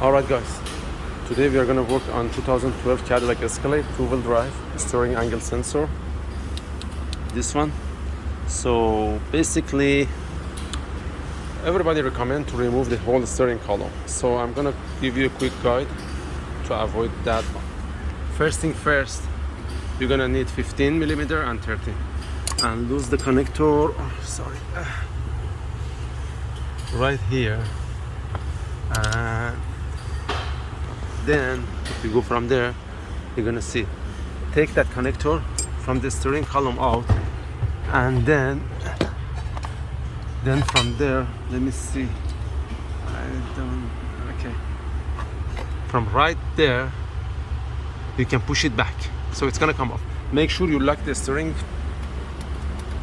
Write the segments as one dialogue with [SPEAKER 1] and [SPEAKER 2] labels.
[SPEAKER 1] Alright guys, today we are going to work on 2012 Cadillac Escalade 2-wheel drive steering angle sensor, this one. So basically everybody recommend to remove the whole steering column, so I'm going to give you a quick guide to avoid that. First thing first, you're going to need 15mm and 30, and lose the connector, right here. And then if you go from there, you're gonna see, take that connector from the steering column out, and then from there, let me see, okay, from right there you can push it back, so it's gonna come off. Make sure you lock the steering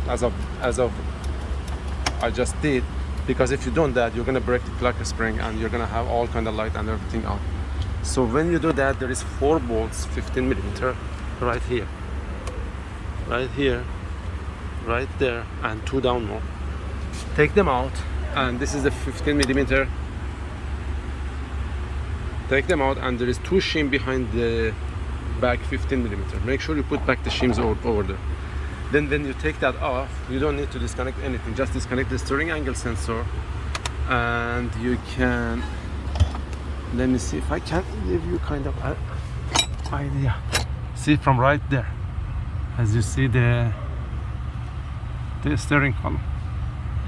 [SPEAKER 1] as of I just did, because if you don't that, you're gonna break the clutch spring and you're gonna have all kind of light and everything on. So when you do that, there is 4 bolts 15mm right here, right there, and 2 down more. Take them out, and this is the 15mm. Take them out, and there is 2 shim behind the back 15mm. Make sure you put back the shims over there. Then when you take that off, you don't need to disconnect anything, just disconnect the steering angle sensor, and you can, let me see if I can give you kind of an idea. See, from right there, as you see the steering column,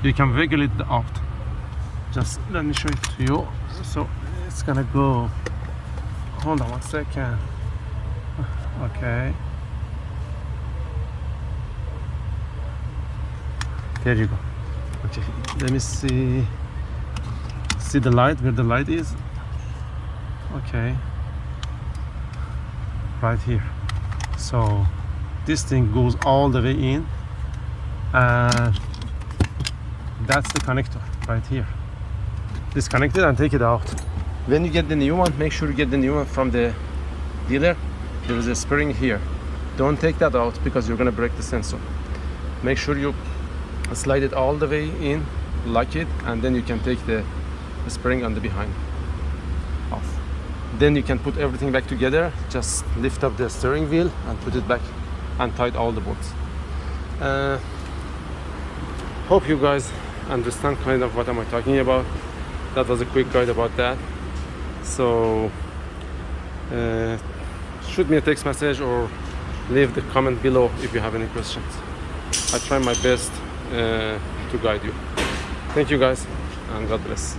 [SPEAKER 1] you can wiggle it out. Just let me show it to you. So it's gonna go, hold on 1 second. Okay, there you go. Okay, let me see the light, where the light is. Okay, right here. So this thing goes all the way in, and that's the connector right here. Disconnect it and take it out. When you get the new one, make sure you get the new one from the dealer. There is a spring here. Don't take that out, because you're gonna break the sensor. Make sure you slide it all the way in, lock it, and then you can take the spring on the behind off. Then you can put everything back together. Just lift up the steering wheel and put it back, and tight all the bolts. Hope you guys understand kind of what am I talking about. That was a quick guide about that. So shoot me a text message or leave the comment below if you have any questions. I try my best to guide you. Thank you guys, and God bless.